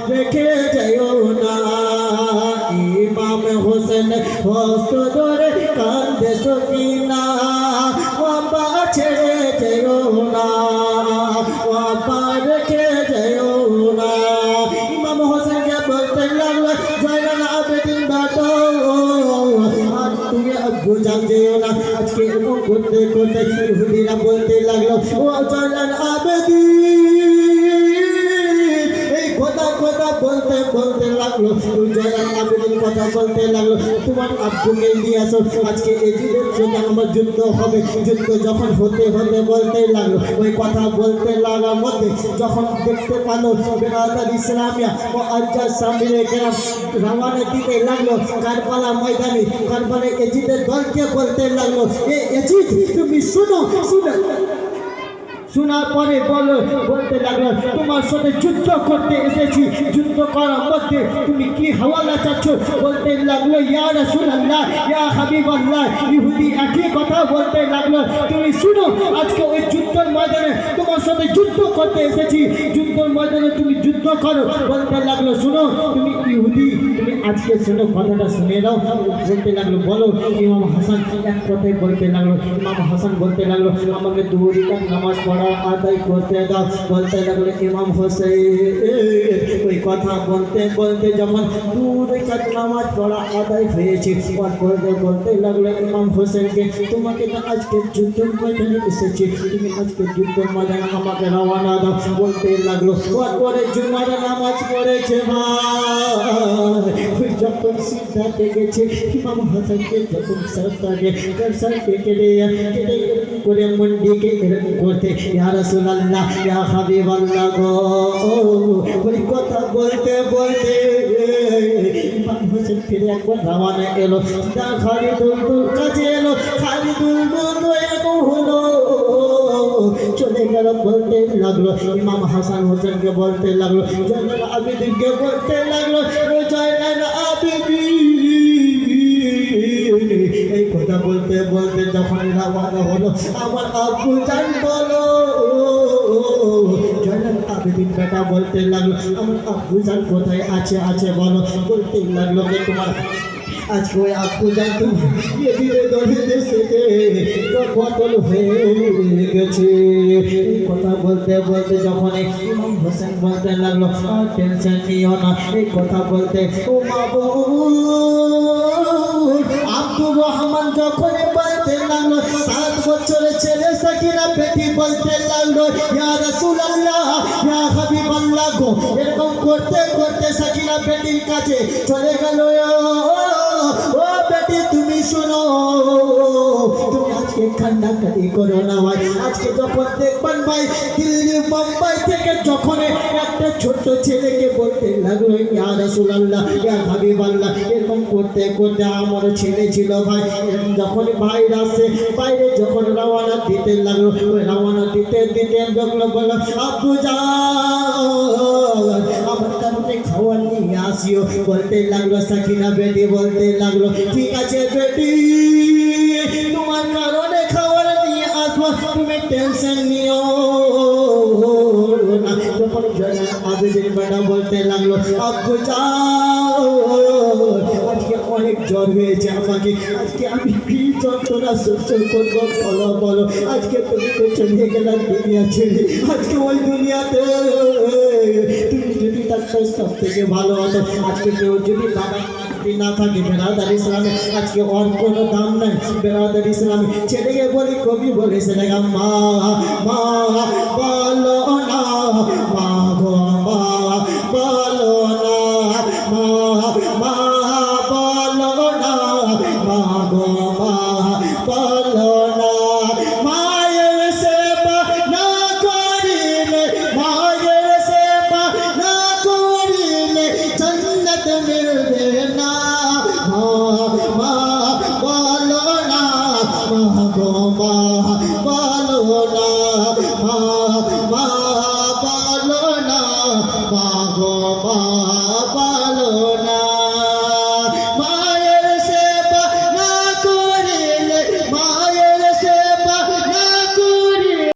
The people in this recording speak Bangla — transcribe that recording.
রেখে যাইও না। ইমাম হোসেন হস্ত ধরে কান্দে সকিনা, বাবা ছেড়ে যাইও না, বাবা রেখে যাইও না। ইমাম হোসেনকে বলতে লাগলো জয়নাল আবেদিন বেটা, আজ তুমি আব্বু জান যেও না। আজকে এরকম করতে করতে ইহুদিরা বলতে লাগলো ও জয়নাল আবেদিন, এই কথা কথা বলতে বলতে লাগলো জয়নাল আবেদিন কথা বলতে লাগলো তোমার আব্বুকে নিয়ে আসো, আজকে এজিদের সাথে আমার যুদ্ধ হবে। যুদ্ধ যখন হতে হতে বলতে লাগলো ওই কথা বলতে লাগার মধ্যে যখন দেখতে পালো বেরাদার ইসলামিয়া ও আজ্জাদ সামনে কেরাম রওনা দিতে লাগলো কারবালা ময়দানে। কারবালা এজিদের দলকে বলতে লাগলো এ এজিদ তুমি শুনো, শুনো। শোনার পরে বলতে লাগলো তোমার সাথে যুদ্ধ করতে এসেছি, যুদ্ধ করার মধ্যে তুমি কি হাওয়ালা চাচ্ছ? বলতে লাগলো ইয়া রাসূলুল্লাহ, ইয়া হাবিবাল্লাহ। ইহুদি একই কথা বলতে লাগলো তুমি শুনো, আজকে ওই যুদ্ধের ময়দানে তোমার সাথে যুদ্ধ করতে এসেছি, যুদ্ধের ময়দানে তুমি যুদ্ধ করো। বলতে লাগলো শুনো তুমি ইহুদি, তুমি আজকে শোনো কথাটা শুনে নাও। বলতে লাগলো বলো। ইমাম হাসান এক কথাই বলতে লাগলো, ইমাম হাসান বলতে লাগলো আমাকে 2 রাকাত নামাজ পড়া আদায় করতে দাও। বলতে লাগলো ইমাম হোসেন, ওই কথা বলতে বলতে যখন 2 রাকাত নামাজ পড়া আদায় হয়েছে, বলতে বলতে লাগলো ইমাম হোসেনকে তোমাকে তো আজকে যুদ্ধের ময়দানে এসেছি, তুমি আজকে যুদ্ধের ময়দানে আমাকে রওনা দাও। বলতে লাগলো পরে জুমার নামাজ পড়েছে ভাই, যখন সিদ্ধাতে গেছে ইমাম হাসানকে যখন সরকারে কেটে করে মন্ডিকে এরকম করতে ইয়া রাসূলুল্লাহ, ইয়া হাবিবাল্লাহ গো, ওই কথা বলতে বলতে ইমাম হোসেন ফিরে একবার রওনা এলো। খালিদুল কাছে এলো, খালিদুল এরকম হলো চলে গেল। বলতে লাগলো ইমাম হাসান হোসেনকে বলতে লাগলো জয়নাল আবেদিনকে বলতে লাগলো জয়নাল আবেদিন, এই কথা বলতে বলতে যখন রওনা হলো আমার আব্বু জান বলো। জয়নাল আবেদিন বেটা বলতে লাগলো আমার আব্বু জান কোথায় আছে আছে বলো। বলতে লাগলো যে তোমার আজকে ওই আব্বু জান তুমি ধীরে ধরে দেশে বদল হয়ে গেছে। এই কথা বলতে বলতে যখন ইমাম হোসেন বলতে লাগলো টেনশন নিও না, এই কথা বলতে ও মাবুদ আব্দুর রহমান যখন বলতে লাগলো 7 বছরের ছেলে সাকিনা বেটি বলতে লাগলো ইয়া রাসূলুল্লাহ, ইয়া হাবিবাল্লাহ গো, এরকম করতে করতে সাকিনা বেটির কাছে চলে গেল। ও বেটি তুমি শোনো, তুমি আজকে কান্নাকাটি করো না ভাই। আজকে যখন দেখবেন ভাই দিল্লি মুম্বাই থেকে যখন একটা ছোট্ট ছেলেকে বলতে লাগলো ইয়া রাসূলুল্লাহ, ইয়া হাবিবাল্লাহ, এরকম করতে করতে আমার ছেলে ছিল ভাই। এরকম যখন বাইরে আসে, বাইরে যখন রওনা দিতে লাগলো, ওই রওনা দিতে দিতে দেখলো বললো আব্বু যান আমার কাছে খাওয়ার নিয়ে আসিও। বলতে লাগলো সাকিনা বেটি বলতে লাগলো ঠিক আছে বেটি, তোমার কারণে খাওয়ার নিয়ে আসবো, তুমি টেনশন নিও না। যখন জয়নাল আবেদিন বেটা বলতে লাগলো আব্বু যাও আজকে অনেক জ্বর হয়েছে আমাকে, আজকে আমি কি যন্ত্রণা সহ্য করবো বলো বলো। আজকে তুমি তো চলে গেলাম দুনিয়া ছেড়ে, আজকে ওই দুনিয়াতে তুমি যদি থাকতো সব থেকে ভালো হতো। আজকে কেউ যদি দাদা না থাকে বেরাদার ইসলামে আজকে ওর কোনো দাম নাই। বেরাদার ইসলামে ছেলেকে বলি কবি বলেছে মা মা বলো না, মা গো মা বলো না, মা মা বলো না, মা গো মা বলো না। মায়ের সেবা না করিলে, মায়ের সেবা না করিলে জান্নাত মিলবে না। মা বলো না, মা গো মা বলো না, মা